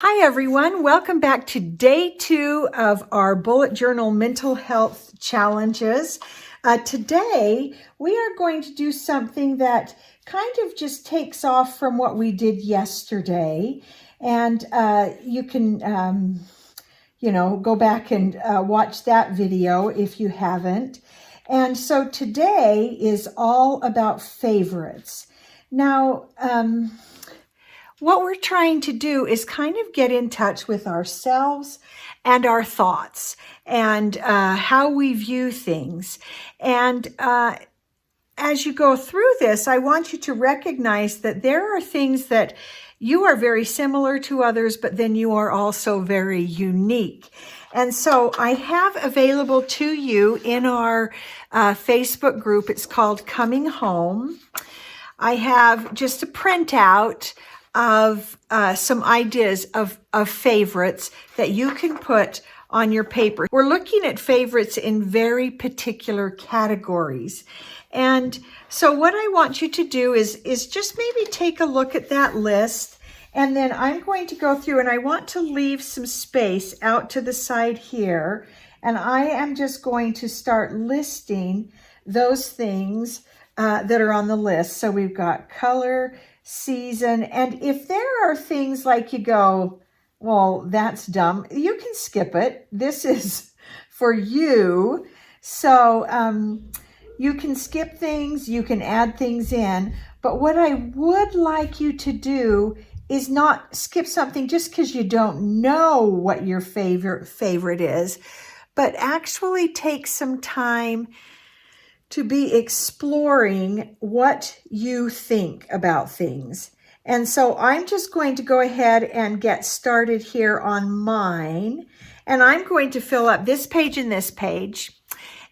Hi, everyone. Welcome back to day 2 of our bullet journal mental health challenges. Today, we are going to do something that kind of just takes off from what we did yesterday. And you can, go back and watch that video if you haven't. And so today is all about favorites. Now, what we're trying to do is kind of get in touch with ourselves and our thoughts and how we view things. And as you go through this, I want you to recognize that there are things that you are very similar to others, but then you are also very unique. And so I have available to you in our Facebook group, it's called Coming Home. I have just a printout of some ideas of favorites that you can put on your paper. We're looking at favorites in very particular categories. And so what I want you to do is just maybe take a look at that list. And then I'm going to go through and I want to leave some space out to the side here. And I am just going to start listing those things that are on the list. So we've got color, season, and if there are things like you go, well, that's dumb, you can skip it. This is for you. So you can skip things, you can add things in, but what I would like you to do is not skip something just because you don't know what your favorite is, but actually take some time to be exploring what you think about things. And so I'm just going to go ahead and get started here on mine. And I'm going to fill up this page and this page.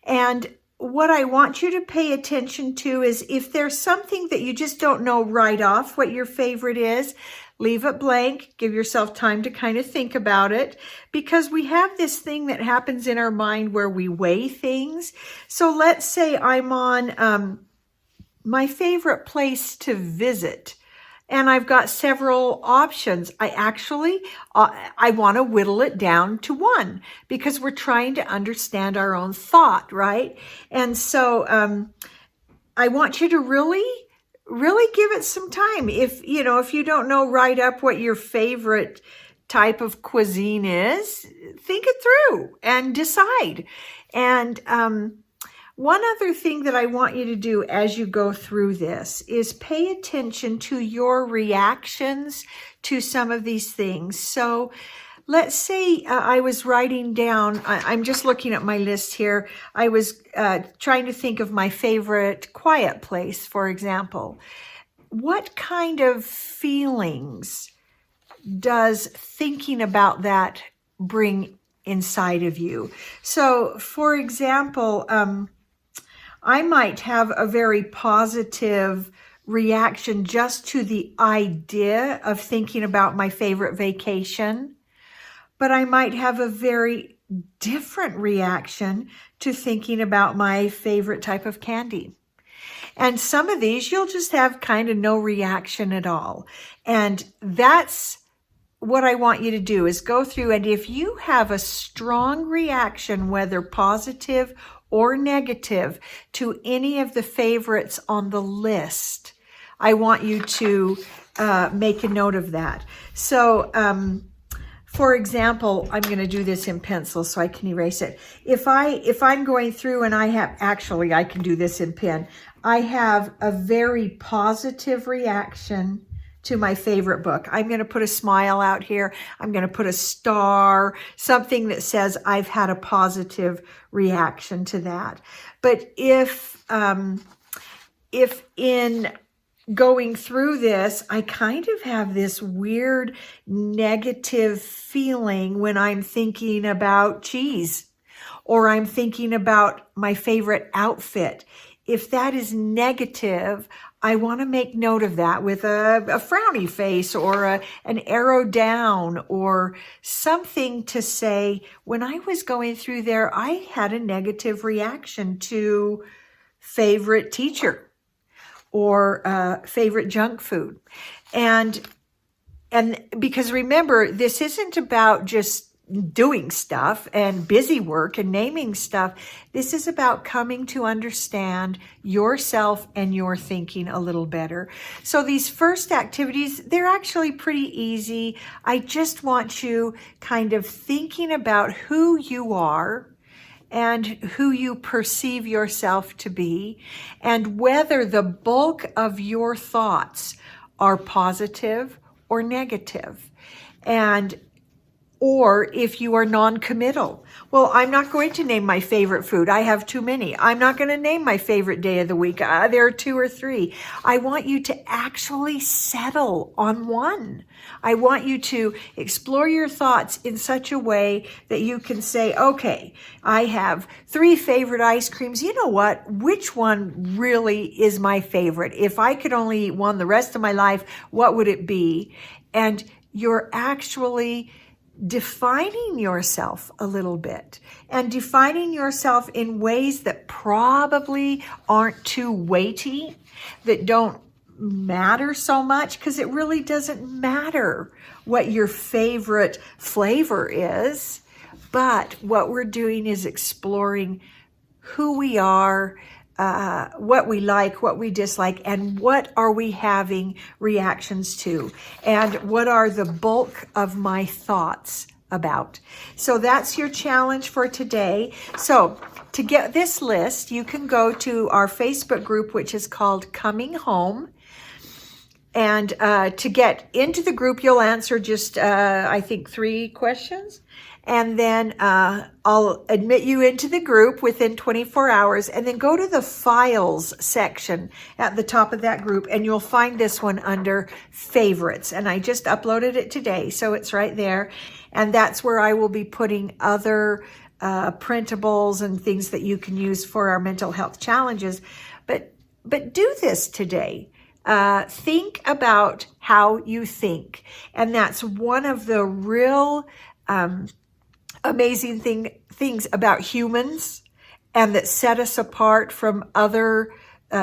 And what I want you to pay attention to is if there's something that you just don't know right off what your favorite is, leave it blank, give yourself time to kind of think about it, because we have this thing that happens in our mind where we weigh things. So let's say I'm on my favorite place to visit, and I've got several options. I want to whittle it down to one because we're trying to understand our own thought, right? And so I want you to really give it some time. If you don't know right up what your favorite type of cuisine is, think it through and decide. And one other thing that I want you to do as you go through this is pay attention to your reactions to some of these things. So let's say I was writing down, I'm just looking at my list here. I was trying to think of my favorite quiet place, for example. What kind of feelings does thinking about that bring inside of you? So, for example, I might have a very positive reaction just to the idea of thinking about my favorite vacation. But I might have a very different reaction to thinking about my favorite type of candy. And some of these, you'll just have kind of no reaction at all. And that's what I want you to do is go through. And if you have a strong reaction, whether positive or negative, to any of the favorites on the list, I want you to make a note of that. So, for example, I'm going to do this in pencil so I can erase it. If I'm going through and I can do this in pen. I have a very positive reaction to my favorite book. I'm going to put a smile out here. I'm going to put a star, something that says I've had a positive reaction to that. But if in going through this, I kind of have this weird negative feeling when I'm thinking about cheese or I'm thinking about my favorite outfit. If that is negative, I want to make note of that with a frowny face or an arrow down or something to say, when I was going through there, I had a negative reaction to favorite teacher or favorite junk food. And And because remember, this isn't about just doing stuff and busy work and naming stuff. This is about coming to understand yourself and your thinking a little better. So these first activities, they're actually pretty easy. I just want you kind of thinking about who you are and who you perceive yourself to be, and whether the bulk of your thoughts are positive or negative, and or if you are non-committal. Well, I'm not going to name my favorite food. I have too many. I'm not going to name my favorite day of the week. There are 2 or 3. I want you to actually settle on one. I want you to explore your thoughts in such a way that you can say, okay, I have 3 favorite ice creams. You know what? Which one really is my favorite? If I could only eat one the rest of my life, what would it be? And you're actually defining yourself a little bit, and defining yourself in ways that probably aren't too weighty, that don't matter so much, because it really doesn't matter what your favorite flavor is. But what we're doing is exploring who we are, what we like, what we dislike, and what are we having reactions to, and what are the bulk of my thoughts about. So that's your challenge for today. So to get this list, you can go to our Facebook group, which is called Coming Home. And to get into the group, you'll answer just, I think, 3 questions. And then I'll admit you into the group within 24 hours. And then go to the files section at the top of that group, and you'll find this one under favorites. And I just uploaded it today, so it's right there. And that's where I will be putting other printables and things that you can use for our mental health challenges. But do this today. Think about how you think. And that's one of the real amazing things about humans, and that set us apart from other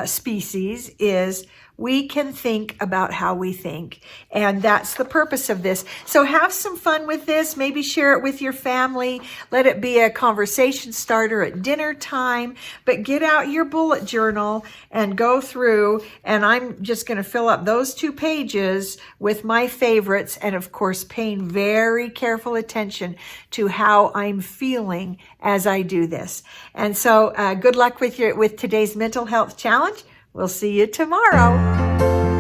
species, is we can think about how we think. And that's the purpose of this. So have some fun with this. Maybe share it with your family. Let it be a conversation starter at dinner time. But get out your bullet journal and go through. And I'm just going to fill up those 2 pages with my favorites. And of course, paying very careful attention to how I'm feeling as I do this. And so good luck with today's mental health challenge. We'll see you tomorrow.